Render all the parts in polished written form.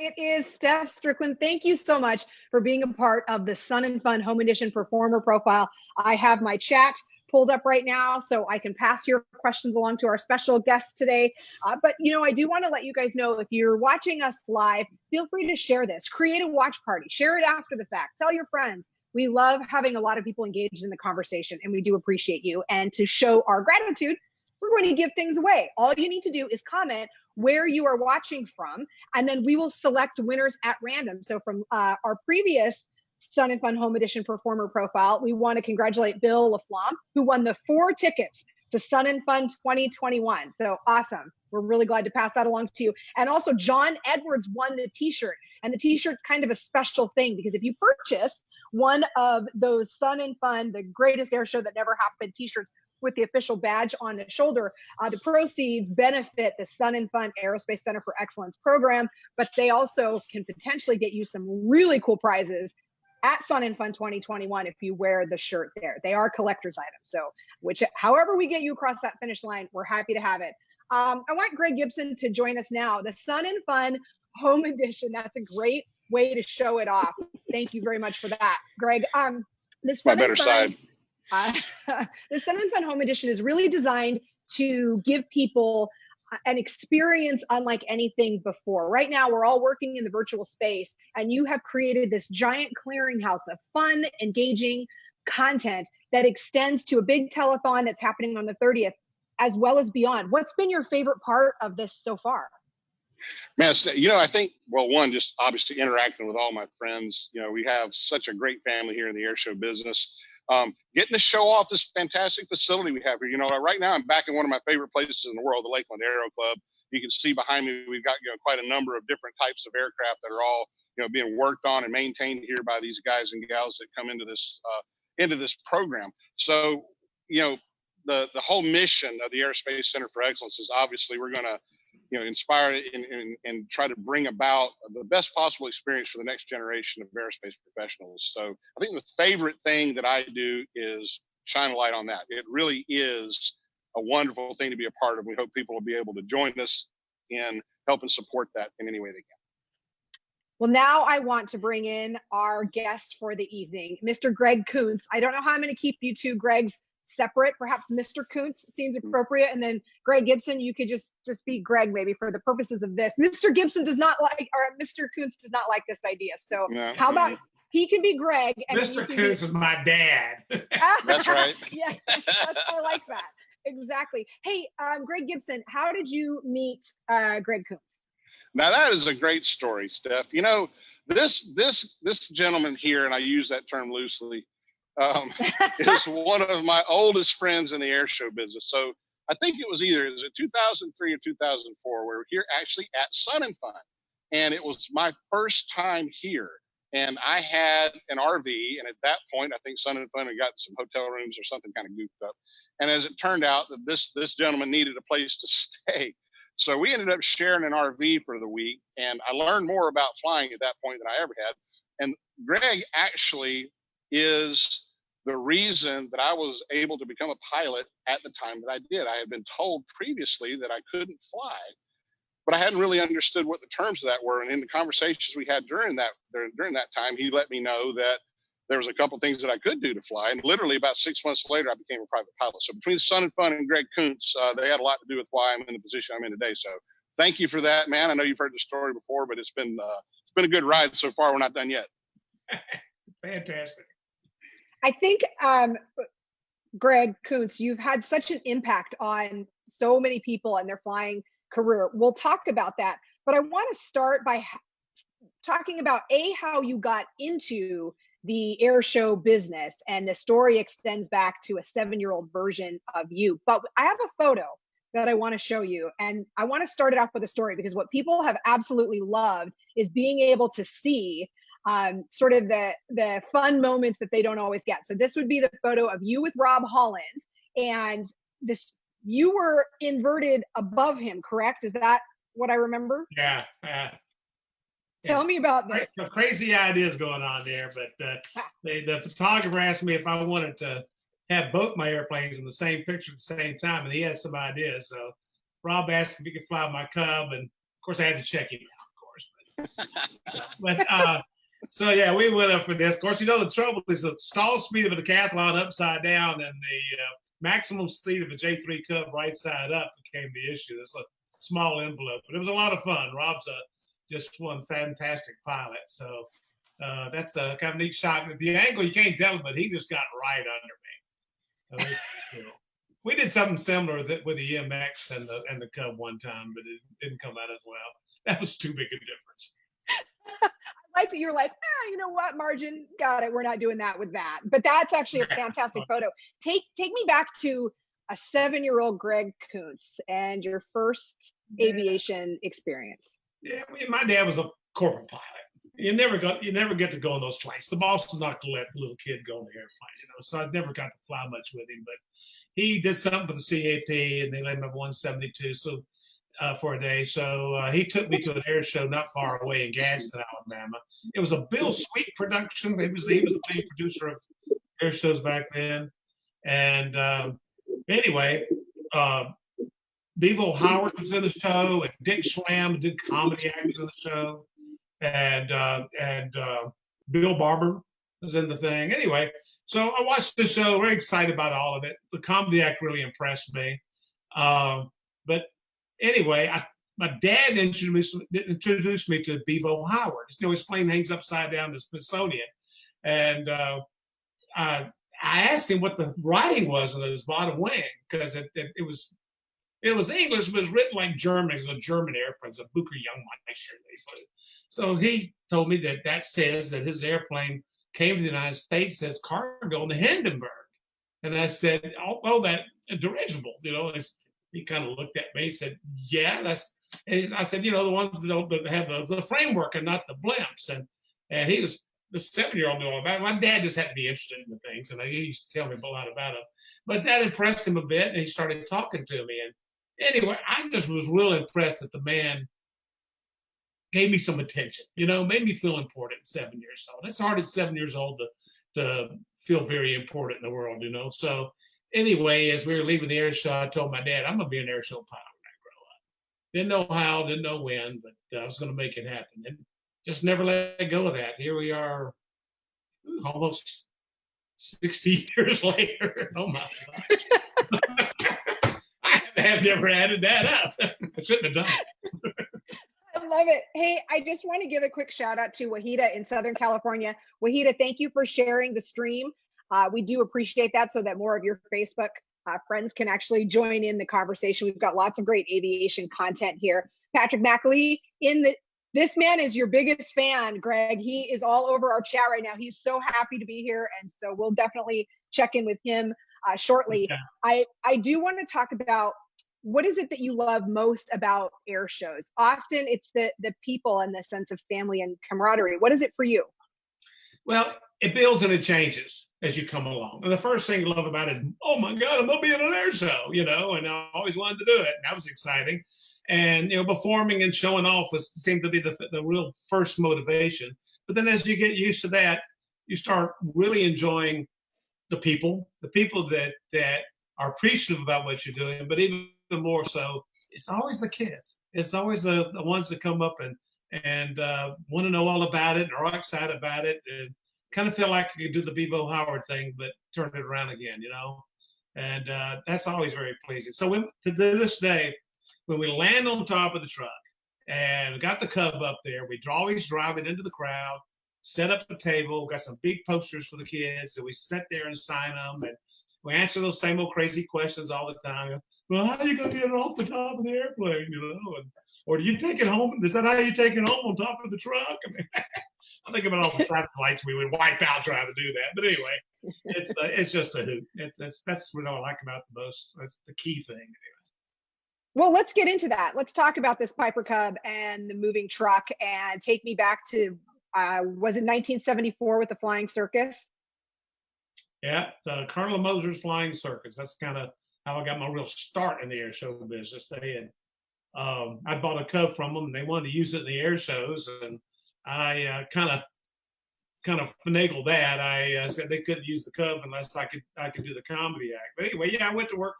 it is Steph Stricklen. Thank you so much for being a part of the Sun and Fun Home Edition Performer Profile. I have my chat pulled up right now so I can pass your questions along to our special guests today. But, I do want to let you guys know, if you're watching us live, feel free to share this. Create a watch party. Share it after the fact. Tell your friends. We love having a lot of people engaged in the conversation, and we do appreciate you. And to show our gratitude, we're going to give things away. All you need to do is comment where you are watching from, and then we will select winners at random. So from our previous Sun and Fun Home Edition Performer Profile, we want to congratulate Bill LaFlamme, who won the 4 tickets to Sun and Fun 2021. So awesome. We're really glad to pass that along to you. And also John Edwards won the t-shirt, and the t-shirt's kind of a special thing because if you purchase one of those Sun and Fun, the greatest air show that never happened t-shirts with the official badge on the shoulder, the proceeds benefit the Sun and Fun Aerospace Center for Excellence program, but they also can potentially get you some really cool prizes at Sun and Fun 2021 if you wear the shirt there. They are collector's items. So however we get you across that finish line, we're happy to have it. I want Greg Gibson to join us now. The Sun and Fun Home Edition, that's a great way to show it off. Thank you very much for that, Greg. The Sun My better side. The Sun and Fun Home Edition is really designed to give people an experience unlike anything before. Right now, we're all working in the virtual space, and you have created this giant clearinghouse of fun, engaging content that extends to a big telethon that's happening on the 30th, as well as beyond. What's been your favorite part of this so far? Man, I think, well, one, just obviously interacting with all my friends. We have such a great family here in the air show business. Getting to show off this fantastic facility we have here. Right now I'm back in one of my favorite places in the world, the Lakeland Aero Club. You can see behind me, we've got quite a number of different types of aircraft that are all being worked on and maintained here by these guys and gals that come into this program. So the whole mission of the Aerospace Center for Excellence is obviously we're going to inspire and try to bring about the best possible experience for the next generation of aerospace professionals. So I think the favorite thing that I do is shine a light on that. It really is a wonderful thing to be a part of. We hope people will be able to join us in helping support that in any way they can. Well, now I want to bring in our guest for the evening, Mr. Greg Koontz. I don't know how I'm going to keep you two Gregs separate. Perhaps Mr. Koontz seems appropriate, and then Greg Gibson, you could just be Greg maybe for the purposes of this. Mr. Gibson does not like, or Mr. Koontz does not like this idea. So how about he can be Greg? And Mr. Koontz was my dad. That's right. Yeah, I like that. Exactly. Hey, Greg Gibson, how did you meet Greg Koontz? Now that is a great story, Steph. This gentleman here, and I use that term loosely, is one of my oldest friends in the air show business. So I think it was 2003 or 2004. We were here actually at Sun and Fun, and it was my first time here. And I had an RV, and at that point, I think Sun and Fun had got some hotel rooms or something kind of goofed up. And as it turned out, that this gentleman needed a place to stay. So we ended up sharing an RV for the week, and I learned more about flying at that point than I ever had. And Greg actually is the reason that I was able to become a pilot at the time that I did. I had been told previously that I couldn't fly, but I hadn't really understood what the terms of that were. And in the conversations we had during that time, he let me know that there was a couple things that I could do to fly. And literally about 6 months later, I became a private pilot. So between Sun and Fun and Greg Koontz, they had a lot to do with why I'm in the position I'm in today. So thank you for that, man. I know you've heard the story before, but it's been a good ride so far. We're not done yet. Fantastic. I think, Greg Koontz, you've had such an impact on so many people and their flying career. We'll talk about that, but I want to start by talking about how you got into the air show business, and the story extends back to a 7-year-old version of you. But I have a photo that I want to show you, and I want to start it off with a story, because what people have absolutely loved is being able to see sort of the fun moments that they don't always get. So this would be the photo of you with Rob Holland, and you were inverted above him, correct? Is that what I remember? Yeah. Tell me about this. Some crazy ideas going on there, but the photographer asked me if I wanted to have both my airplanes in the same picture at the same time, and he had some ideas. So Rob asked if he could fly my Cub, and of course I had to check him out, of course. But But so yeah, we went up for this. Of course, you know the trouble is the stall speed of a decathlon upside down and the maximum speed of a J3 Cub right side up became the issue. It's a small envelope, but it was a lot of fun. Rob's just one fantastic pilot. So that's a kind of neat shot. The angle, you can't tell, but he just got right under me. So cool. We did something similar with the EMX and the Cub one time, but it didn't come out as well. That was too big a difference. I like that you're like, you know what, margin, got it. We're not doing that with that. But that's actually a fantastic photo. Take me back to a 7-year-old Greg Koontz and your first aviation experience. Yeah, my dad was a corporate pilot. You never get to go on those flights. The boss is not going to let the little kid go on the airplane, you know. So I never got to fly much with him, but he did something for the CAP, and they let him have 172 for a day. So he took me to an air show not far away in Gadsden, Alabama. It was a Bill Sweet production. He was the main producer of air shows back then. And anyway, Bevo Howard was in the show, and Dick Schramm did comedy actors in the show, and Bill Barber was in the thing. Anyway, so I watched the show, very excited about all of it. The comedy act really impressed me. But anyway, my dad introduced me to Bevo Howard. You know, his plane hangs upside down the Smithsonian. And I asked him what the writing was on his bottom wing, because it was English, but it was written like German. It was a German airplane, it's a Bucher Jungmeister. So he told me that says that his airplane came to the United States as cargo in the Hindenburg. And I said, oh, that dirigible, you know. He kind of looked at me and said, yeah, that's, and I said, you know, the ones that have the framework and not the blimps. And he was, the 7-year-old knew all about it. My dad just had to be interested in the things, and he used to tell me a lot about them. But that impressed him a bit, and he started talking to me. And anyway, I just was real impressed that the man gave me some attention, you know, made me feel important at 7 years old. It's hard at 7 years old to feel very important in the world, you know. So anyway, as we were leaving the air show, I told my dad, I'm going to be an air show pilot when I grow up. Didn't know how, didn't know when, but I was going to make it happen. And just never let go of that. Here we are almost 60 years later. Oh, my gosh. I have never added that up. I shouldn't have done it. I love it. Hey, I just want to give a quick shout out to Wahida in Southern California. Wahida, thank you for sharing the stream. We do appreciate that, so that more of your Facebook friends can actually join in the conversation. We've got lots of great aviation content here. Patrick McAlee, this man is your biggest fan, Greg. He is all over our chat right now. He's so happy to be here, and so we'll definitely check in with him shortly. Yeah. I do want to talk about, what is it that you love most about air shows? Often it's the people and the sense of family and camaraderie. What is it for you? Well, it builds and it changes as you come along. And the first thing I love about it is, oh my God, I'm going to be in an air show, you know, and I always wanted to do it. And that was exciting. And, you know, performing and showing off seemed to be the real first motivation. But then as you get used to that, you start really enjoying the people that are appreciative about what you're doing. But even more so, it's always the kids. It's always the ones that come up and want to know all about it and are all excited about it, and kind of feel like I could do the Bevo Howard thing, but turn it around again, you know? And that's always very pleasing. So to this day, when we land on top of the truck and got the Cub up there, we always drive it into the crowd, set up a table, got some big posters for the kids, and we sit there and sign them, and we answer those same old crazy questions all the time. Well, how are you going to get it off the top of the airplane, you know? Or do you take it home? Is that how you take it home, on top of the truck? I mean, I think about all the satellites we would wipe out trying to do that. But anyway, it's just a hoot. That's what I like about it the most. That's the key thing. Anyway. Well, let's get into that. Let's talk about this Piper Cub and the moving truck, and take me back to, was it 1974 with the Flying Circus? Yeah, Colonel Moser's Flying Circus. That's kind of how I got my real start in the air show business. They had, I bought a Cub from them, and they wanted to use it in the air shows, and I kind of finagled that. I said they couldn't use the Cub unless I could do the comedy act. But anyway, yeah, I went to work.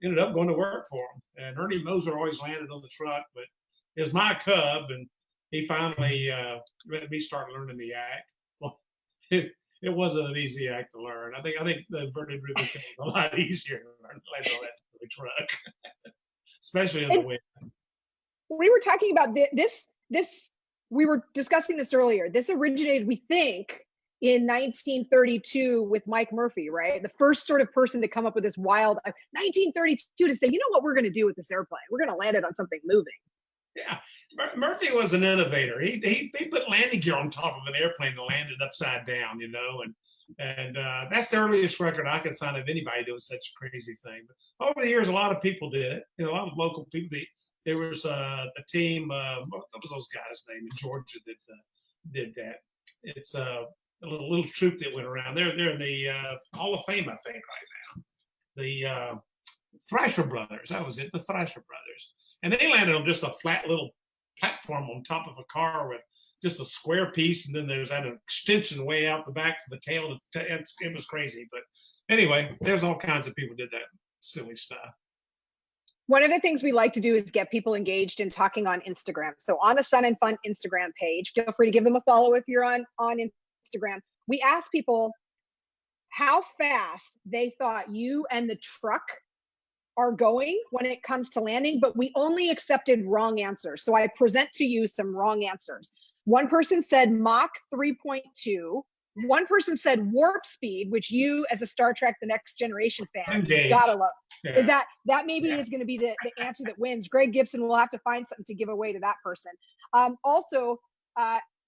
Ended up going to work for them, and Ernie Moser always landed on the truck, but it was my Cub, and he finally let me start learning the act. Well, it wasn't an easy act to learn. I think the inverted ribbon cage was a lot easier to learn than the truck, especially in the wind. We were talking about this. We were discussing this earlier. This originated, we think, in 1932 with Mike Murphy, right? The first sort of person to come up with this wild 1932 to say, you know what we're going to do with this airplane? We're going to land it on something moving. Yeah, Murphy was an innovator. He put landing gear on top of an airplane and landed upside down, you know, and that's the earliest record I could find of anybody doing such a crazy thing. But over the years, a lot of people did it. You know, a lot of local people. There was a team. What was those guys' name in Georgia that did that? It's a little troop that went around. They're in the Hall of Fame, I think, right now. The Thrasher Brothers. That was it. The Thrasher Brothers, and they landed on just a flat little platform on top of a car with just a square piece, and then there's that extension way out the back for the tail. It was crazy, but anyway, there's all kinds of people did that silly stuff. One of the things we like to do is get people engaged in talking on Instagram. So on the Sun and Fun Instagram page, feel free to give them a follow if you're on Instagram. We ask people how fast they thought you and the truck are going when it comes to landing, but we only accepted wrong answers. So I present to you some wrong answers. One person said Mach 3.2. One person said warp speed, which you, as a Star Trek The Next Generation fan, gotta love. Yeah. Is that maybe is going to be the answer that wins? Greg Gibson will have to find something to give away to that person. Also,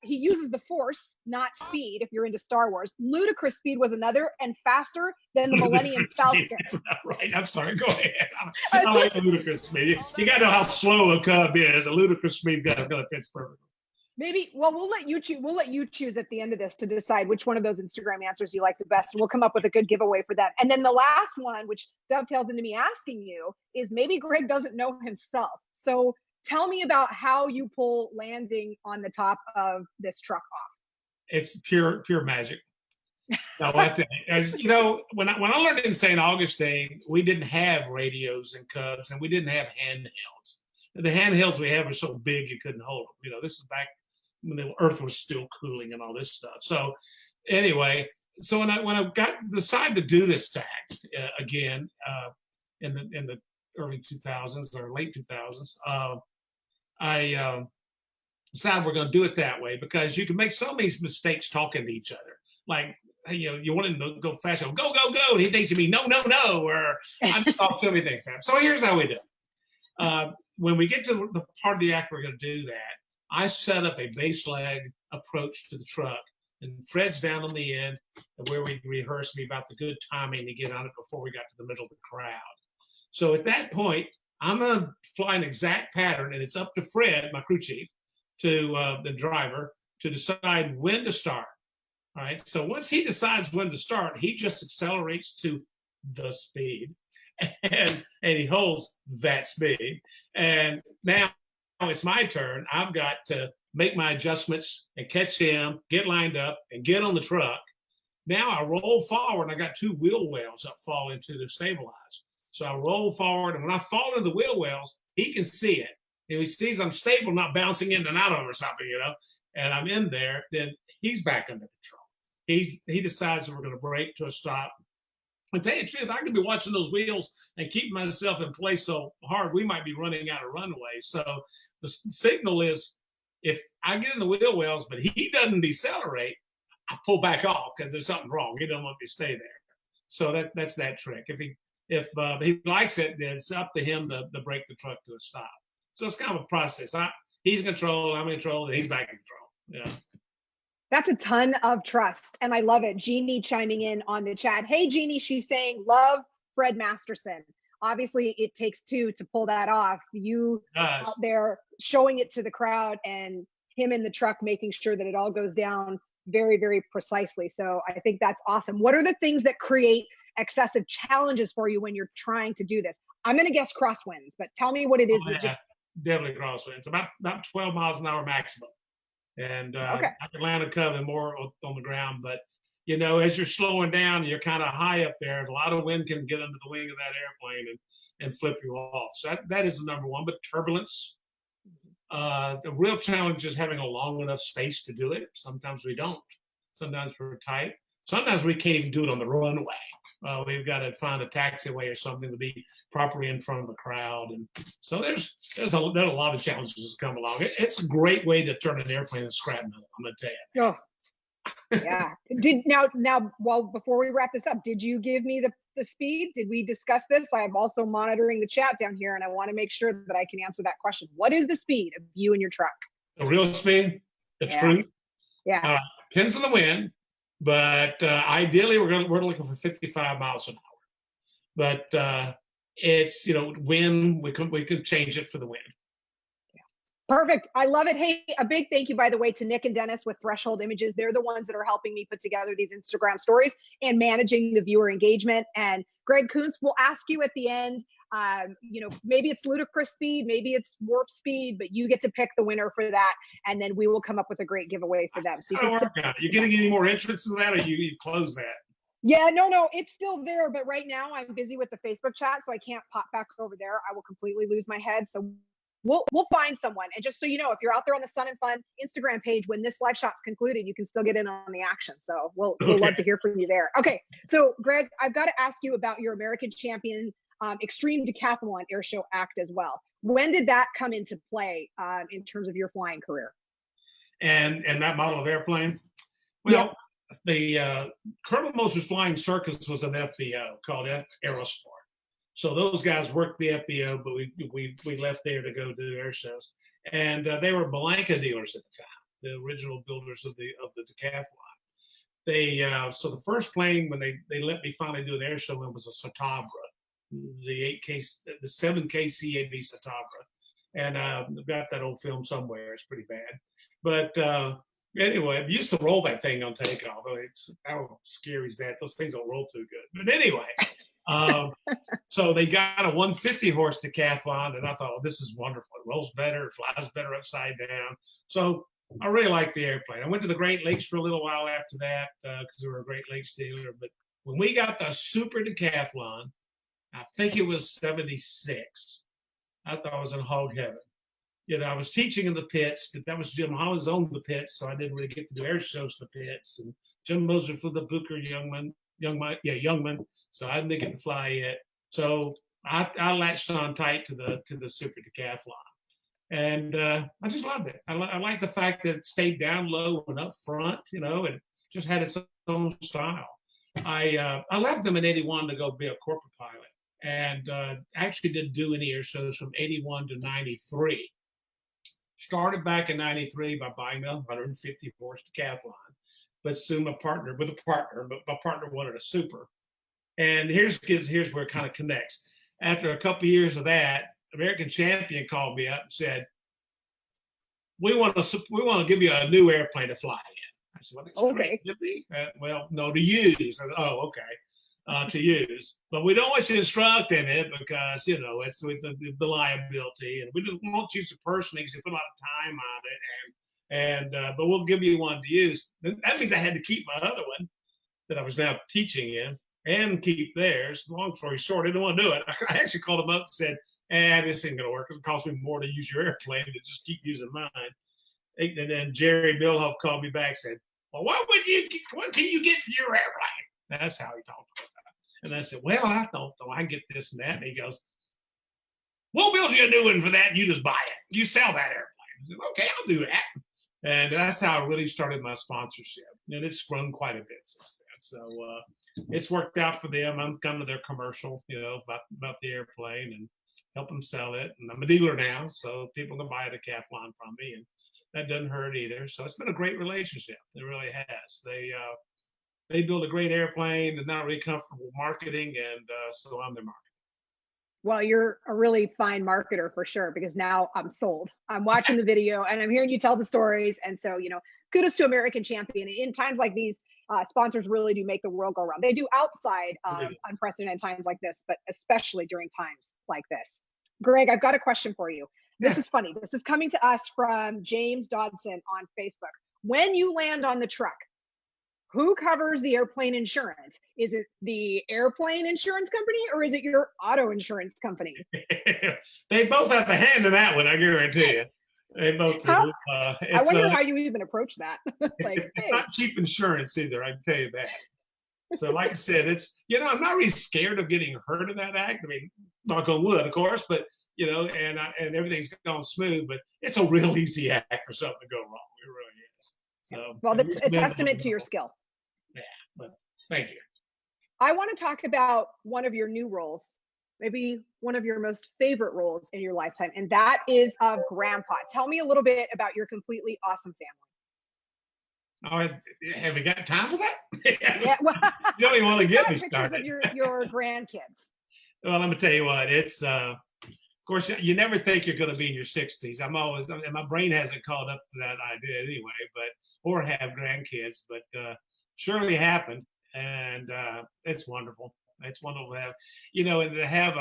he uses the Force, not speed, if you're into Star Wars. Ludicrous speed was another, and faster than the Millennium Falcon. That's not right. I'm sorry. Go ahead. I like the ludicrous speed. You got to know how slow a Cub is. A ludicrous speed guy going to fit perfectly. Maybe, well, we'll let you choose at the end of this to decide which one of those Instagram answers you like the best, and we'll come up with a good giveaway for that. And then the last one, which dovetails into me asking you, is maybe Greg doesn't know himself. So tell me about how you pull landing on the top of this truck off. It's pure magic. No, as you know, when I learned in St. Augustine, we didn't have radios and Cubs, and we didn't have handhelds. The handhelds we had were so big you couldn't hold them. You know, this is back when the Earth was still cooling and all this stuff. So anyway, so when I decided to do this act again in the early 2000s or late 2000s, I decided we're going to do it that way because you can make so many mistakes talking to each other. Like, you know, you want him to go fast, go, go, go, go. And he thinks to me, no, or I'm talking to me things. So here's how we do it. When we get to the part of the act we're going to do that, I set up a base leg approach to the truck, and Fred's down on the end where we rehearsed me about the good timing to get on it before we got to the middle of the crowd. So at that point, I'm going to fly an exact pattern, and it's up to Fred, my crew chief, to the driver, to decide when to start. All right. So once he decides when to start, he just accelerates to the speed, and he holds that speed. And now it's my turn. I've got to make my adjustments and catch him, get lined up, and get on the truck. Now I roll forward, and I got two wheel wells that fall into the stabilize. So I roll forward, and when I fall into the wheel wells, he can see it. If he sees I'm stable, not bouncing in and out of them or something, you know, and I'm in there, then he's back under control. He decides that we're going to brake to a stop. And tell you the truth, I could be watching those wheels and keeping myself in place so hard we might be running out of runway. So the signal is if I get in the wheel wells, but he doesn't decelerate, I pull back off because there's something wrong. He doesn't want me to stay there. So that's that trick. If he likes it, then it's up to him to brake the truck to a stop. So it's kind of a process. He's in control, I'm in control, and he's back in control. Yeah. That's a ton of trust, and I love it. Jeannie chiming in on the chat. Hey, Jeannie, she's saying, love Fred Masterson. Obviously, it takes two to pull that off. You out there showing it to the crowd, and him in the truck making sure that it all goes down very, very precisely. So I think that's awesome. What are the things that create excessive challenges for you when you're trying to do this? I'm going to guess crosswinds, but tell me what it is. Definitely crosswinds. About 12 miles an hour maximum. And I can land a Cub and more on the ground. But, you know, as you're slowing down, you're kind of high up there. A lot of wind can get under the wing of that airplane and flip you off. So that is the number one. But turbulence, The real challenge is having a long enough space to do it. Sometimes we don't. Sometimes we're tight. Sometimes we can't even do it on the runway. We've got to find a taxiway or something to be properly in front of the crowd. And so there's a lot of challenges that come along. It's a great way to turn an airplane into scrap metal, I'm going to tell you. Oh. Yeah. Well, before we wrap this up, did you give me the speed? Did we discuss this? I am also monitoring the chat down here, and I want to make sure that I can answer that question. What is the speed of you and your truck? The real speed, the truth. Yeah. Depends on the wind, but ideally we're looking for 55 miles an hour. But it's wind. We could change it for the wind. Perfect. I love it. Hey, a big thank you, by the way, to Nick and Dennis with Threshold Images. They're the ones that are helping me put together these Instagram stories and managing the viewer engagement. And Greg Koontz will ask you at the end, maybe it's ludicrous speed, maybe it's warp speed, but you get to pick the winner for that. And then we will come up with a great giveaway for them. So you getting any more entrance to that, or you close that? Yeah, no, it's still there. But right now I'm busy with the Facebook chat, so I can't pop back over there. I will completely lose my head. So we'll find someone. And just so you know, if you're out there on the Sun and Fun Instagram page, when this live shot's concluded, you can still get in on the action. So we'll love to hear from you there. Okay. So Greg, I've got to ask you about your American champion extreme decathlon airshow act as well. When did that come into play in terms of your flying career? And that model of airplane? Well, the Colonel Moser's flying Circus was an FBO called Aerosport. So those guys worked the FBO, but we left there to go do air shows, and they were Blanca dealers at the time, the original builders of the decathlon. They so the first plane when they let me finally do an air show in was a Satabra, the 7K CAB Satabra, and I've got that old film somewhere. It's pretty bad, but anyway, I used to roll that thing on takeoff. It's how scary is that? Those things don't roll too good. But anyway. So they got a 150 horse decathlon, and I thought, well, this is wonderful. It rolls better, it flies better upside down. So I really like the airplane. I went to the Great Lakes for a little while after that because we were a Great Lakes dealer. But when we got the super decathlon, I think it was 76. I thought I was in hog heaven. I was teaching in the pits, but that was Jim Hollis owned the pits, so I didn't really get to do air shows in the pits. And Jim Moser for the Booker Youngman. So I didn't get to fly yet. So I latched on tight to the super decathlon, and I just loved it. I like the fact that it stayed down low and up front, and just had its own style. I left them in '81 to go be a corporate pilot, and actually didn't do any air shows from '81 to '93. Started back in '93 by buying a 150 horse decathlon. But soon my partner wanted a super. And here's where it kind of connects. After a couple of years of that, American Champion called me up and said, we want to give you a new airplane to fly in. I said, well, okay. Well, no, to use. I said, oh, okay. To use. But we don't want you to instruct in it because, it's with the liability. And we don't want you to personally because you put a lot of time on it. But we'll give you one to use. That means I had to keep my other one that I was now teaching in and keep theirs. Long story short, I didn't want to do it. I actually called them up and said, this ain't going to work. It costs me more to use your airplane than just keep using mine. And then Jerry Bilhoff called me back and said, well, what can you get for your airplane? That's how he talked about it. And I said, well, I don't know. I can get this and that. And he goes, we'll build you a new one for that. And you just buy it. You sell that airplane. I said, okay, I'll do that. And that's how I really started my sponsorship. And it's grown quite a bit since then. So it's worked out for them. I'm coming to their commercial, about the airplane and help them sell it. And I'm a dealer now, so people can buy a decathlon from me. And that doesn't hurt either. So it's been a great relationship. It really has. They build a great airplane and not really comfortable marketing. And so I'm their marketer. Well, you're a really fine marketer for sure, because now I'm sold. I'm watching the video and I'm hearing you tell the stories. And so, kudos to American Champion. In times like these, sponsors really do make the world go round. They do outside unprecedented times like this, but especially during times like this. Greg, I've got a question for you. This is funny. This is coming to us from James Dodson on Facebook. When you land on the truck, who covers the airplane insurance? Is it the airplane insurance company or is it your auto insurance company? They both have a hand in that one, I guarantee you. They both do. I wonder how you even approach that. Like, it's not cheap insurance either, I can tell you that. So like I said, it's, I'm not really scared of getting hurt in that act. I mean, knock on wood, of course, but and everything's gone smooth, but it's a real easy act for something to go wrong. It really is. So, well, that's a testament to your skill. Yeah, but thank you. I want to talk about one of your new roles, maybe one of your most favorite roles in your lifetime, and that is of grandpa. Tell me a little bit about your completely awesome family. Oh, have we got time for that? Yeah, well, you don't even want to get me pictures started. of your grandkids. Well, I'm gonna tell you what. It's of course you never think you're going to be in your 60s. I'm always, and my brain hasn't caught up to that idea anyway. Or have grandkids, but surely happened, and it's wonderful. It's wonderful to have, and to have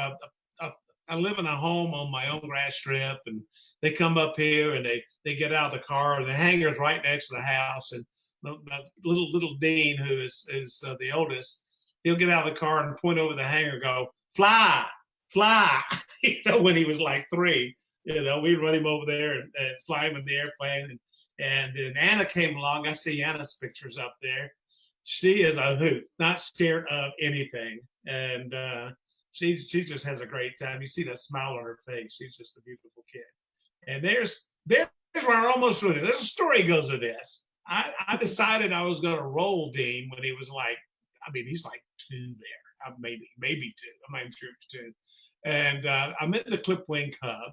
I live in a home on my own grass strip, and they come up here and they get out of the car. The hangar's right next to the house, and the little Dean, who is the oldest, he'll get out of the car and point over the hangar, and go fly. When he was like 3, we'd run him over there and fly him in the airplane. And then Anna came along. I see Anna's pictures up there. She is a hoot, not scared of anything, and she just has a great time. You see that smile on her face. She's just a beautiful kid. And there's where I almost ruined it. There's a story goes with this. I decided I was going to roll Dean when he was he's like 2 there, maybe 2. I'm not even sure if it's 2. And I'm in the clip wing Cub.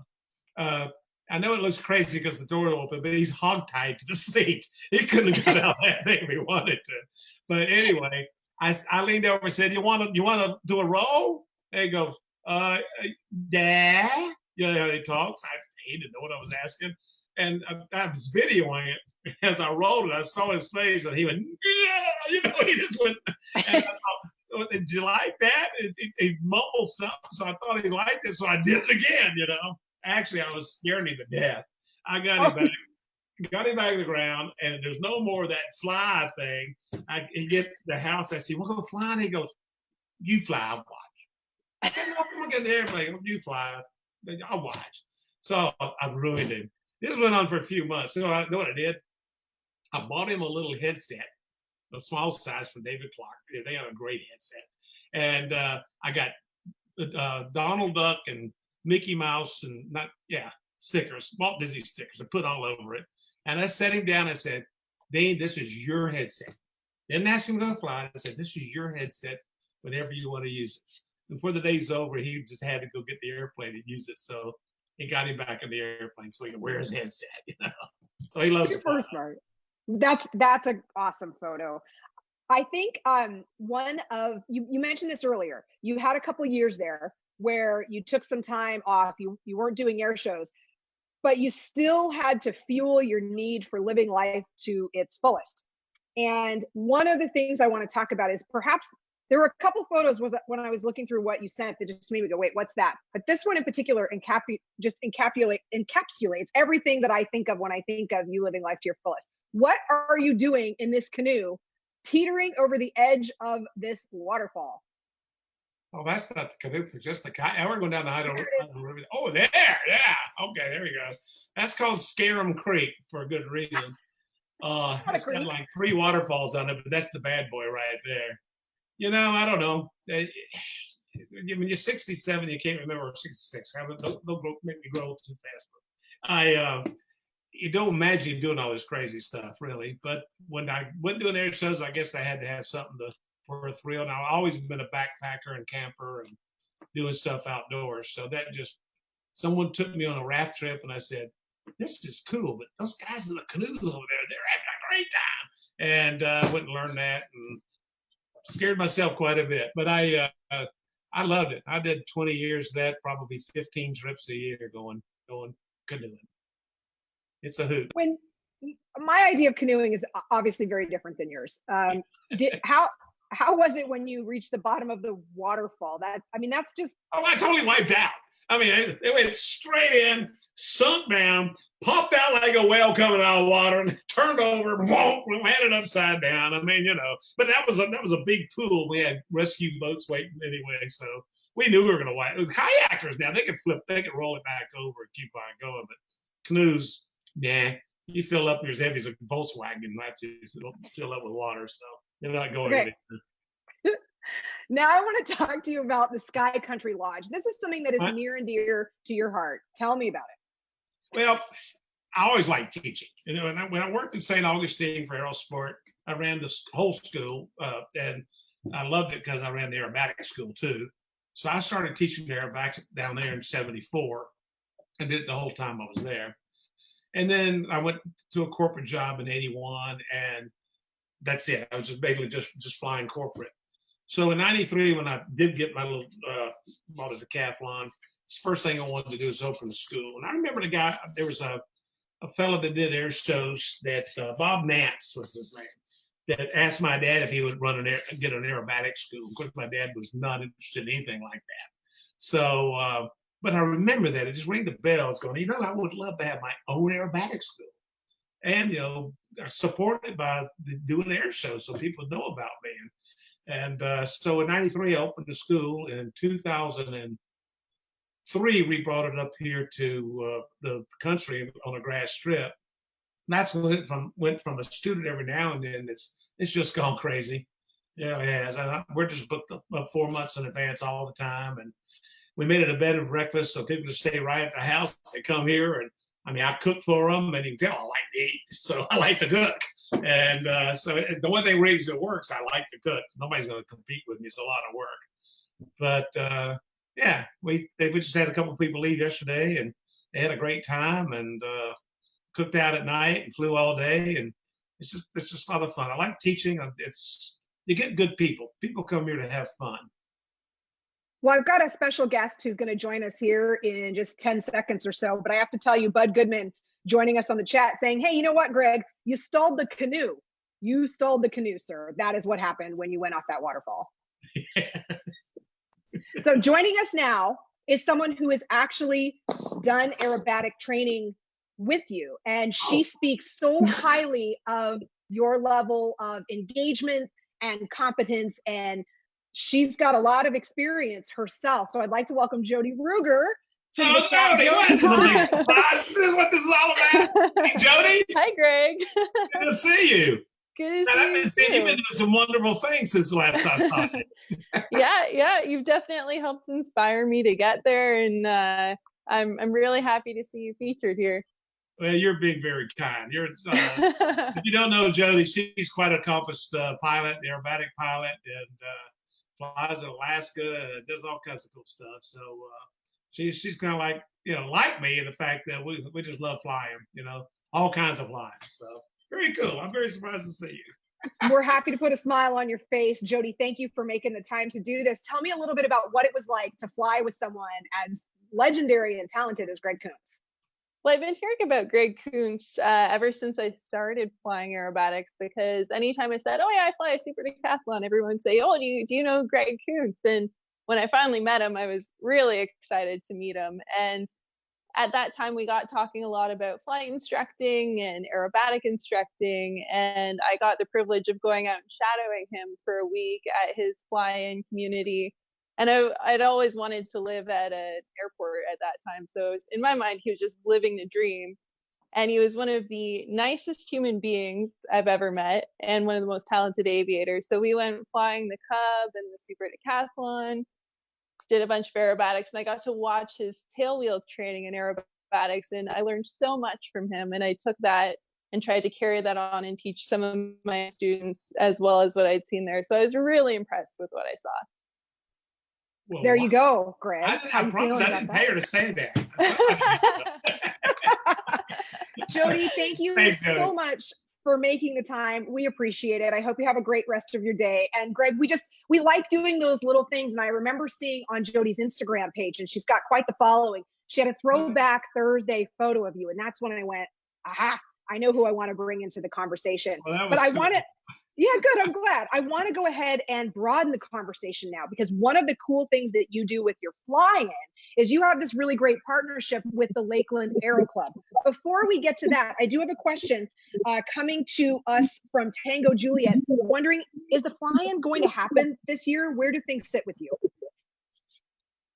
I know it looks crazy because the door opened, but he's hogtied to the seat. He couldn't have got out of that thing if he wanted to. But anyway, I leaned over and said, "You want to do a roll?" And he goes, "Dad." You know how he talks. He didn't know what I was asking, and I was videoing it as I rolled it. I saw his face, and he went, "Yeah," he just went. And I thought, "Did you like that?" He mumbled something, so I thought he liked it, so I did it again. Actually, I was scaring him to death. I got him back to the ground, and there's no more of that fly thing. He get the house. I see, "We'll go fly," and he goes, "You fly, I'll watch." I said, "No, I'm gonna get the airplane. You fly, I'll watch." So I've ruined him. This went on for a few months. You know what I did? I bought him a little headset, a small size from David Clark. They have a great headset, and I got Donald Duck and Mickey Mouse and stickers, Walt Disney stickers, I put all over it. And I set him down and said, "Dean, this is your headset." Didn't ask him to fly. I said, "This is your headset whenever you want to use it." And before the day's over, he just had to go get the airplane and use it. So he got him back in the airplane so he could wear his headset. So he loves it. Super smart. That's an awesome photo. I think one of you mentioned this earlier. You had a couple years there where you took some time off, you weren't doing air shows, but you still had to fuel your need for living life to its fullest. And one of the things I want to talk about is perhaps there were a couple photos when I was looking through what you sent that just made me go, "Wait, what's that?" But this one in particular encapsulates everything that I think of when I think of you living life to your fullest. What are you doing in this canoe, teetering over the edge of this waterfall? Oh, that's not the canoe, just the kayak. Now we're going down the Idaho River. Oh, there, yeah. Okay, there we go. That's called Scarum Creek for a good reason. It's got like 3 waterfalls on it, but that's the bad boy right there. I don't know. When you're 67, you can't remember 66. Don't make me grow too fast. You don't imagine doing all this crazy stuff, really. But when I went doing air shows, I guess I had to have something for a thrill. And I've always been a backpacker and camper and doing stuff outdoors. So someone took me on a raft trip, and I said, "This is cool, but those guys in the canoes over there, they're having a great time." And I went and learned that and scared myself quite a bit. But I loved it. I did 20 years of that, probably 15 trips a year going canoeing. It's a hoot. When my idea of canoeing is obviously very different than yours. How was it when you reached the bottom of the waterfall? That's just... Oh, I totally wiped out. It went straight in, sunk down, popped out like a whale coming out of water, and turned over, landed upside down. But that was a big pool. We had rescue boats waiting anyway, so we knew we were going to wipe. Kayakers now, they could roll it back over and keep on going. But canoes, nah, you fill up, you're as heavy as a Volkswagen after you fill up with water. So you're not going Okay. anywhere. Now I want to talk to you about the Sky Country Lodge. This is something that is near and dear to your heart. Tell me about it. Well, I always liked teaching. You know, and when I worked in St. Augustine for Aerosport, I ran this whole school, and I loved it because I ran the aerobatic school too. So I started teaching aerobatics down there in '74, and did it the whole time I was there. And then I went to a corporate job in '81, and that's it. I was just basically just flying corporate. So in '93, when I did get my little bought a decathlon, the first thing I wanted to do is open the school. And I remember there was a fellow that did air shows that Bob Nance was his name, that asked my dad if he would get an aerobatic school. Of course, my dad was not interested in anything like that. So, but I remember that it just rang the bells going, you know, I would love to have my own aerobatic school. And, you know, supported by doing air shows so people know about me. And so in '93, I opened the school. And in 2003, we brought it up here to the country on a grass strip. And that's went from a student every now and then. It's just gone crazy. Yeah, it has. We're just booked up 4 months in advance all the time. And we made it a bed and breakfast so people just stay right at the house. They come here, and I mean, I cook for them, and you can tell I like to eat, so I like to cook. And so the one thing really that works, I like to cook. Nobody's going to compete with me. It's a lot of work. But yeah, we just had a couple of people leave yesterday, and they had a great time, and cooked out at night and flew all day, and it's just a lot of fun. I like teaching. You get good people. People come here to have fun. Well, I've got a special guest who's going to join us here in just 10 seconds or so, but I have to tell you, Bud Goodman joining us on the chat saying, hey, you know what, Greg, you stalled the canoe. You stalled the canoe, sir. That is what happened when you went off that waterfall. So joining us now is someone who has actually done aerobatic training with you. And she speaks so highly of your level of engagement and competence, and she's got a lot of experience herself. So I'd like to welcome Jody Ruger to the chat. Jody, this is what this is all about. Hey, Jody. Hi, Greg. Good to see you. Good to see you. You've been doing some wonderful things since the last time I talked. Yeah, you've definitely helped inspire me to get there, and I'm really happy to see you featured here. Well, you're being very kind. If you don't know Jody, she's quite an accomplished pilot, aerobatic pilot, and flies in Alaska, does all kinds of cool stuff. So she's kind of like me in the fact that we just love flying, all kinds of flying. So very cool. I'm very surprised to see you. We're happy to put a smile on your face. Jody, thank you for making the time to do this. Tell me a little bit about what it was like to fly with someone as legendary and talented as Greg Koontz. Well, I've been hearing about Greg Koontz ever since I started flying aerobatics, because anytime I said, oh yeah, I fly a super decathlon, everyone would say, oh, do you know Greg Koontz? And when I finally met him, I was really excited to meet him. And at that time, we got talking a lot about flight instructing and aerobatic instructing. And I got the privilege of going out and shadowing him for a week at his fly-in community. And I'd always wanted to live at an airport at that time. So in my mind, he was just living the dream. And he was one of the nicest human beings I've ever met, and one of the most talented aviators. So we went flying the Cub and the Super Decathlon, did a bunch of aerobatics, and I got to watch his tailwheel training in aerobatics. And I learned so much from him. And I took that and tried to carry that on and teach some of my students as well as what I'd seen there. So I was really impressed with what I saw. Well, there you go, Greg. I promise I didn't pay her to say that. Jody, thank you so much for making the time. We appreciate it. I hope you have a great rest of your day. And Greg, we like doing those little things. And I remember seeing on Jody's Instagram page, and she's got quite the following, she had a throwback Thursday photo of you. And that's when I went, aha, I know who I want to bring into the conversation. Well, but I want to, yeah, good. I'm glad. I want to go ahead and broaden the conversation now, because one of the cool things that you do with your flying is you have this really great partnership with the Lakeland Aero Club. Before we get to that, I do have a question coming to us from Tango Juliet, wondering, is the fly-in going to happen this year? Where do things sit with you?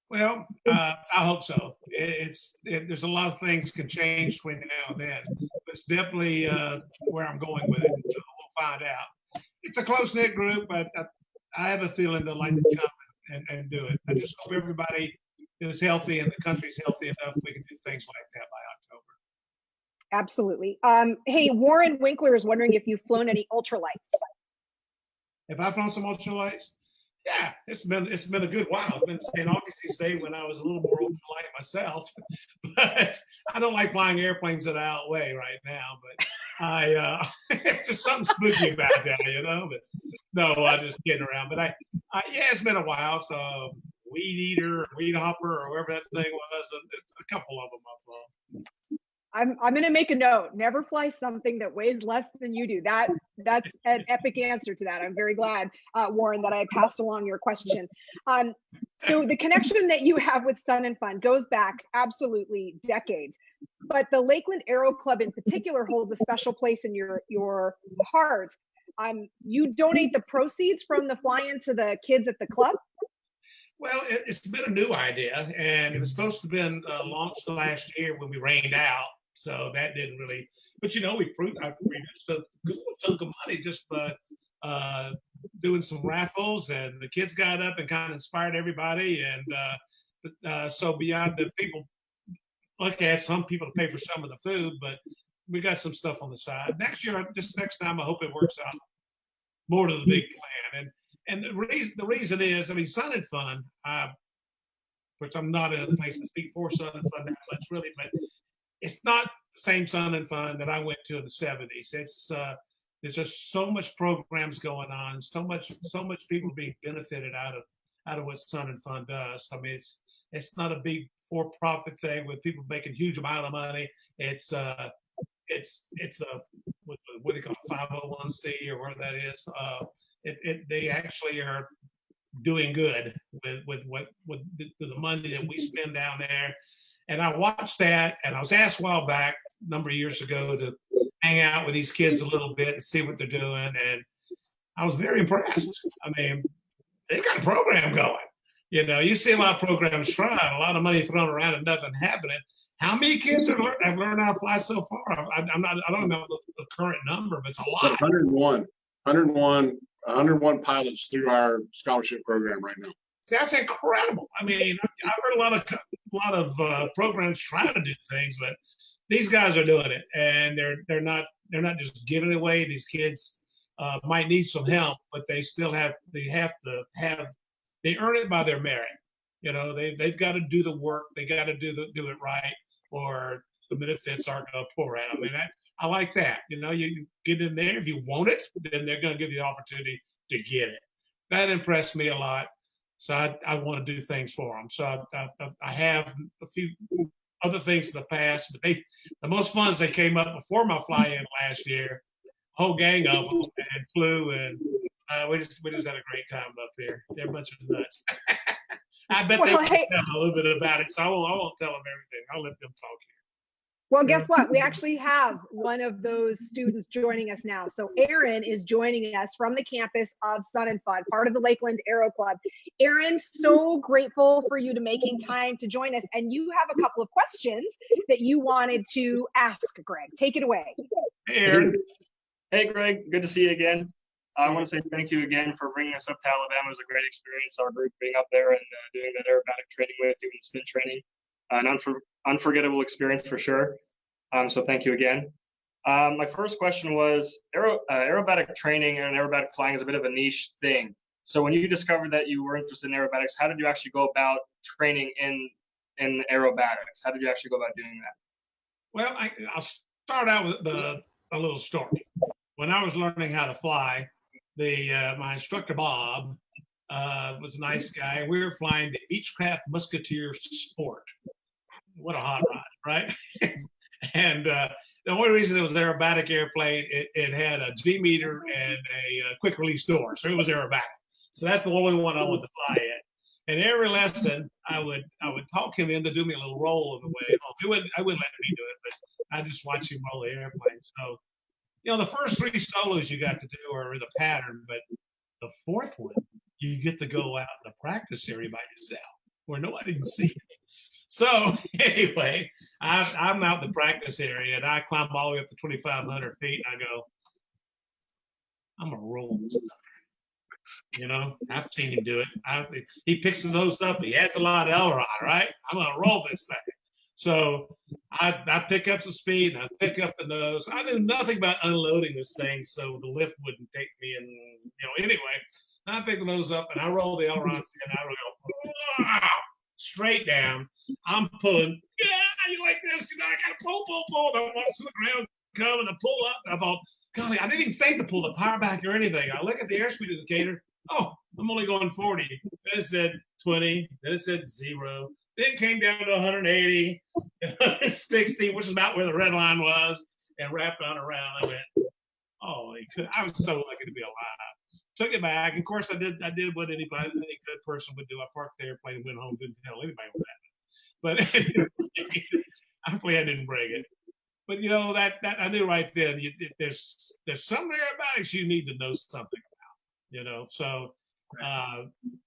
Well, I hope so. there's a lot of things can change between now and then. It's definitely where I'm going with it. So we'll find out. It's a close knit group, but I have a feeling they'll like to come and do it. I just hope everybody is healthy and the country's healthy enough we can do things like that by October. Absolutely. Hey, Warren Winkler is wondering if you've flown any ultralights. Have I flown some ultralights? Yeah, it's been a good while. I've been St. Augustine's Day when I was a little more ultralight myself, but I don't like flying airplanes that are out way right now. But it's just something spooky about that, you know. But no, I'm just kidding around. But yeah, it's been a while. So weed eater, weed hopper, or whatever that thing was, a couple of them I've flown. I'm going to make a note. Never fly something that weighs less than you do. That's an epic answer to that. I'm very glad, Warren, that I passed along your question. So the connection that you have with Sun and Fun goes back absolutely decades. But the Lakeland Aero Club in particular holds a special place in your heart. You donate the proceeds from the fly-in to the kids at the club? Well, it's been a new idea, and it was supposed to have been launched last year when we rained out. So that didn't really, but you know, I produced a good chunk of money just by doing some raffles, and the kids got up and kind of inspired everybody. And so beyond the people, okay, some people to pay for some of the food, but we got some stuff on the side. Next time, I hope it works out more to the big plan. And the reason is, I mean, Sun and Fun, which I'm not in a place to speak for Sun and Fun that much really, but it's not the same Sun and Fun that I went to in the 70s. It's there's just so much programs going on, so much people being benefited out of what Sun and Fun does. I mean, it's not a big for-profit thing with people making huge amount of money. It's a what do they call it, 501c or whatever that is. They actually are doing good with the money that we spend down there. And I watched that, and I was asked a while back, a number of years ago, to hang out with these kids a little bit and see what they're doing. And I was very impressed. I mean, they got a program going. You know, you see a lot of programs trying, a lot of money thrown around and nothing happening. How many kids have learned how to fly so far? I don't know the current number, but it's a lot. 101 pilots through our scholarship program right now. See, that's incredible. I mean, I've heard a lot of programs trying to do things, but these guys are doing it, and they're not just giving it away. These kids might need some help, but they earn it by their merit. You know, they've got to do the work. They got to do it right, or the benefits aren't going to pour out. I mean, I like that. You know, you get in there. If you want it, then they're going to give you the opportunity to get it. That impressed me a lot. So I want to do things for them. So I have a few other things in the past, but the most fun is they came up before my fly-in last year. Whole gang of them and flew, and we just had a great time up here. They're a bunch of nuts. I bet they tell a little bit about it, so I won't tell them everything. I'll let them talk here. Well, guess what? We actually have one of those students joining us now. So Aaron is joining us from the campus of Sun and Fun, part of the Lakeland Aero Club. Aaron, so grateful for you to making time to join us. And you have a couple of questions that you wanted to ask Greg. Take it away. Hey, Aaron. Hey, Greg. Good to see you again. I want to say thank you again for bringing us up to Alabama. It was a great experience, our group being up there and doing that aerobatic training with you and spin training. An unforgettable experience for sure. So thank you again. My first question was aerobatic training and aerobatic flying is a bit of a niche thing. So when you discovered that you were interested in aerobatics, how did you actually go about training in aerobatics? How did you actually go about doing that? Well, I'll start out with a little story. When I was learning how to fly, my instructor, Bob, was a nice guy. We were flying the Beechcraft Musketeer Sport. What a hot rod, right? And the only reason it was an aerobatic airplane, it had a G meter and a quick release door, so it was aerobatic. So that's the only one I wanted to fly in. And every lesson, I would talk him in to do me a little roll on the way home. I wouldn't let me do it, but I just watch him roll the airplane. So, you know, the first 3 solos you got to do are the pattern, but the fourth one, you get to go out in the practice area by yourself where nobody can see you. So anyway, I'm out in the practice area and I climb all the way up to 2,500 feet and I go, I'm gonna roll this stuff. You know, I've seen him do it. He picks the nose up. He has a lot of aileron, right? I'm gonna roll this thing. So I pick up some speed and I pick up the nose. I knew nothing about unloading this thing, so the lift wouldn't take me. And anyway, I pick the nose up and I roll the ailerons and I go wow, straight down. I'm pulling. Yeah, you like this? I gotta pull. And I watch the ground come and I pull up. I thought, golly, I didn't even think to pull the power back or anything. I look at the airspeed indicator. Oh, I'm only going 40. Then it said 20. Then it said 0. Then it came down to 180, 60, which is about where the red line was, and wrapped on around. I went, oh, I was so lucky to be alive. Took it back. Of course, I did what any good person would do. I parked the airplane and went home. Didn't tell anybody what happened. But hopefully I didn't break it. But that I knew right then. There's some aerobatics you need to know something about. So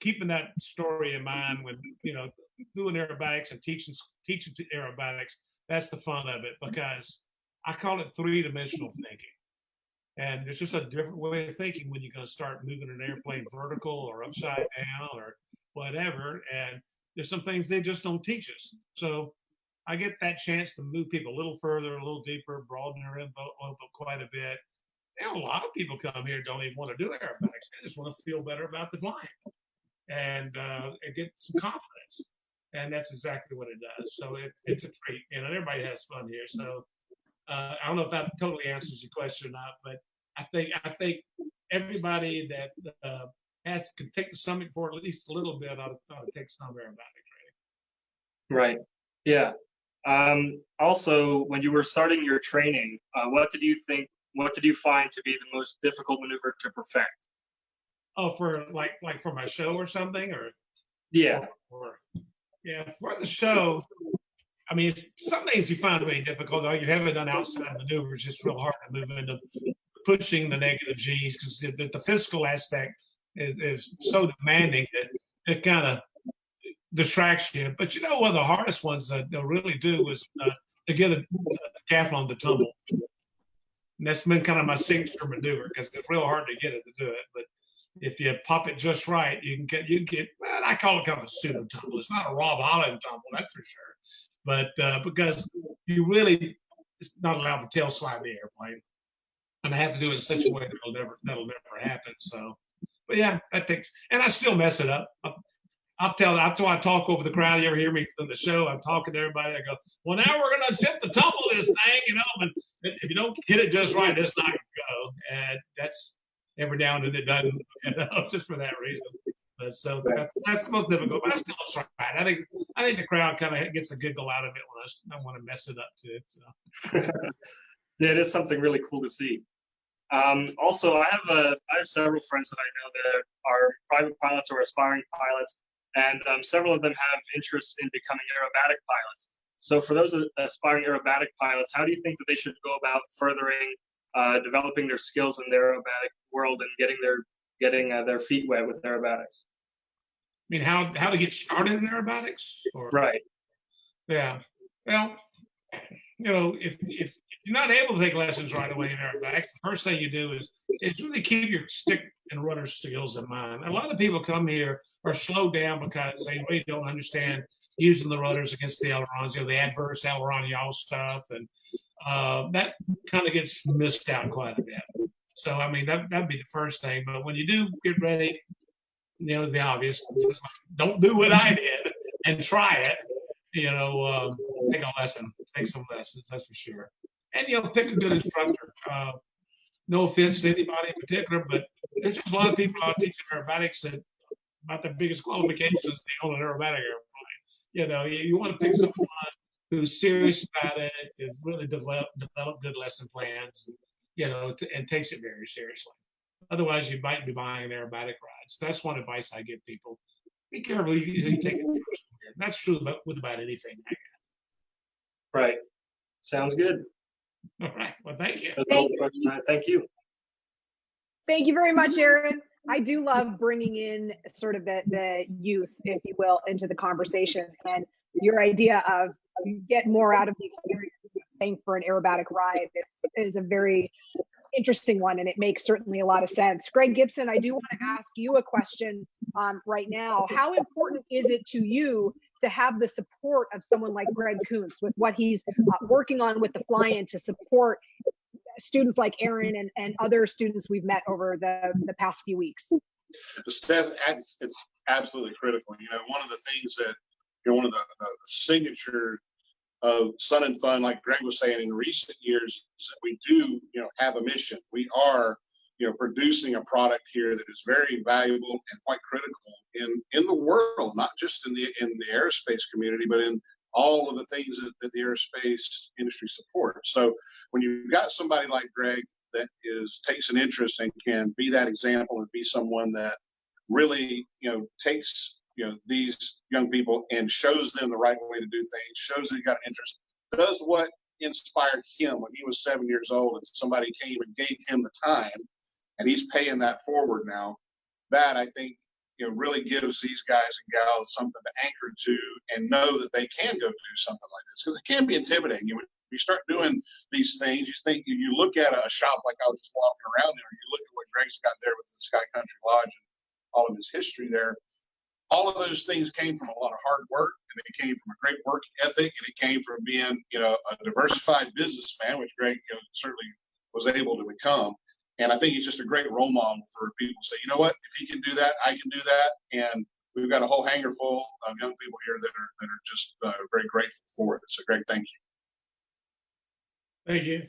keeping that story in mind when doing aerobatics and teaching aerobatics, that's the fun of it, because I call it 3-dimensional thinking. And there's just a different way of thinking when you're going to start moving an airplane vertical or upside down or whatever. And there's some things they just don't teach us. So I get that chance to move people a little further, a little deeper, broaden their envelope quite a bit. A lot of people come here don't even want to do aerobatics. They just want to feel better about the flying and get some confidence. And that's exactly what it does. So it's a treat. Everybody has fun here. So I don't know if that totally answers your question or not, but I think everybody that can take the stomach for at least a little bit ought to take some aerobatic training. Right. Yeah. Also, when you were starting your training, what did you find to be the most difficult maneuver to perfect? Oh, for like for my show or something, or yeah, yeah, for the show. I mean, some things you find really difficult. You haven't done outside maneuvers. It's real hard to move into pushing the negative G's because the physical aspect is so demanding that it kind of distracts you. But one of the hardest ones that they'll really do is to get a decathlon to tumble. And that's been kind of my signature maneuver because it's real hard to get it to do it. But if you pop it just right, you get. Well, I call it kind of a pseudo tumble. It's not a Rob Holland tumble, that's for sure. But because you really it's not allowed to tail slide the airplane, and I have to do it in such a way that'll never happen. So, but yeah, that takes. And I still mess it up. That's why I talk over the crowd. You ever hear me on the show? I'm talking to everybody. I go, well, now we're going to attempt to tumble this thing, but if you don't hit it just right, it's not going to go. And that's every now and then it doesn't, just for that reason. But so that's the most difficult. But I still try. I think the crowd kind of gets a giggle out of it when I want to mess it up too. So. Yeah, it is something really cool to see. Also, I have several friends that I know that are private pilots or aspiring pilots. And several of them have interest in becoming aerobatic pilots. So for those aspiring aerobatic pilots, how do you think that they should go about furthering, developing their skills in the aerobatic world and getting their feet wet with aerobatics? I mean, how to get started in aerobatics? Right. Yeah. Well, if you're not able to take lessons right away in aerobatics, the first thing you do is really keep your stick and rudder skills in mind. A lot of people come here are slowed down because they really don't understand using the rudders against the ailerons, the adverse aileron yaw stuff, and that kind of gets missed out quite a bit. So, I mean, that'd be the first thing. But when you do get ready, the obvious, don't do what I did and try it. Take a lesson, take some lessons, that's for sure. And, pick a good instructor. No offense to anybody in particular, but there's just a lot of people out teaching aerobatics that about their biggest qualifications, they own an aerobatic airplane. You want to pick someone who's serious about it and really develop good lesson plans, and takes it very seriously. Otherwise, you might be buying an aerobatic ride. So that's one advice I give people. Be careful who you take it personally. That's true with about anything. Right. Sounds good. All right. Well, thank you. Thank you. Thank you very much, Aaron. I do love bringing in sort of the youth, if you will, into the conversation. And your idea of get more out of the experience, same for an aerobatic ride is a very interesting one, and it makes certainly a lot of sense. Greg Gibson, I do want to ask you a question right now. How important is it to you to have the support of someone like Greg Koontz with what he's working on with the fly-in to support students like Aaron and other students we've met over the past few weeks? Steph, it's absolutely critical. One of the things that, one of the signature of Sun and Fun, like Greg was saying, in recent years, is that we do, have a mission. We are, producing a product here that is very valuable and quite critical in the world, not just in the aerospace community, but in all of the things that the aerospace industry supports. So when you've got somebody like Greg that takes an interest and can be that example and be someone that really, takes these young people and shows them the right way to do things, shows that he got an interest, does what inspired him when he was 7 years old and somebody came and gave him the time, and he's paying that forward now. That, I think, really gives these guys and gals something to anchor to and know that they can go do something like this, because it can be intimidating. You start doing these things, you look at a shop like I was just walking around there, and you look at what Greg's got there with the Sky Country Lodge and all of his history there. All of those things came from a lot of hard work, and it came from a great work ethic, and it came from being, a diversified businessman, which Greg certainly was able to become. And I think he's just a great role model for people to say, you know what, if he can do that, I can do that. And we've got a whole hangar full of young people here that are just very grateful for it. So, Greg, thank you. Thank you.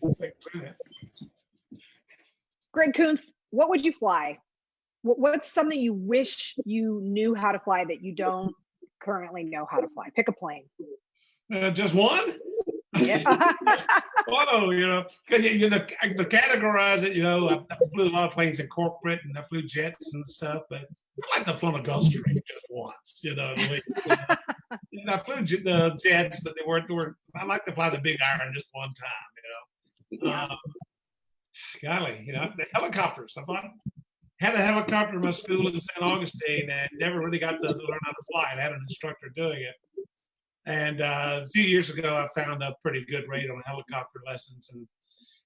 Greg Koontz, what would you fly? What's something you wish you knew how to fly that you don't currently know how to fly? Pick a plane. Just one? Yeah. Whoa, because to categorize it, I flew a lot of planes in corporate, and I flew jets and stuff, but I like to fly a Gulfstream just once, I flew jets, but they weren't. I like to fly the Big Iron just one time, Yeah. Golly, the helicopters. I had a helicopter in my school in St. Augustine, and never really got to learn how to fly. I had an instructor doing it. And a few years ago, I found a pretty good rate on helicopter lessons,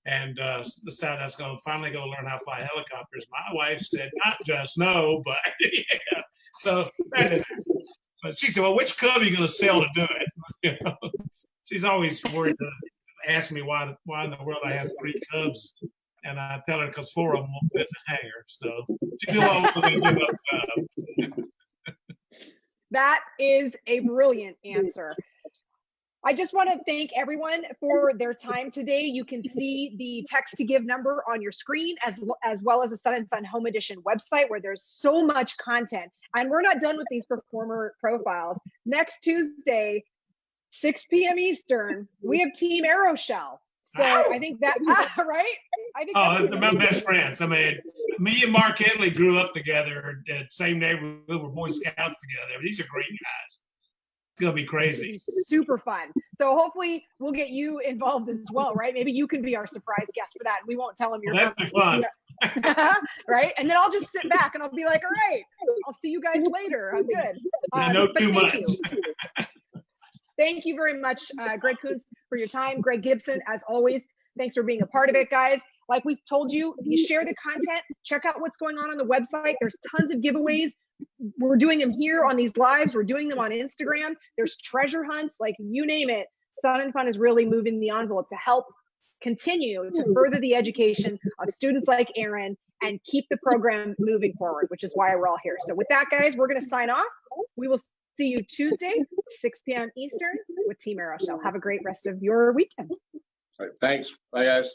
and decided I was going to finally go learn how to fly helicopters. My wife said, not just no, but yeah. So that didn't happen. But she said, well, which Cub are you going to sell to do it? She's always worried to ask me why in the world I have 3 Cubs. And I tell her because 4 of them won't fit in the hangar. So she knew I wasn't going to give up. That is a brilliant answer. I just want to thank everyone for their time today. You can see the text to give number on your screen, as well as the Sun and Fun Home Edition website, where there's so much content. And we're not done with these performer profiles. Next Tuesday, 6 p.m. Eastern, we have Team Aeroshell. So I think that, right? I think they're my best friends. I mean, me and Mark Henley grew up together at the same neighborhood. We were Boy Scouts together. These are great guys. It's going to be crazy. Super fun. So hopefully we'll get you involved as well, right? Maybe you can be our surprise guest for that. We won't tell them you're that'd be fun. Right? And then I'll just sit back and I'll be like, all right, I'll see you guys later. I'm good. I know too much. Thank you very much, Greg Koontz, for your time. Greg Gibson, as always, thanks for being a part of it, guys. Like we've told you, you share the content. Check out what's going on the website. There's tons of giveaways. We're doing them here on these lives. We're doing them on Instagram. There's treasure hunts, like you name it. Sun and Fun is really moving the envelope to help continue to further the education of students like Aaron and keep the program moving forward, which is why we're all here. So with that, guys, we're going to sign off. We will see you Tuesday, 6 p.m. Eastern with Team Aeroshell. Have a great rest of your weekend. All right, thanks. Bye, guys.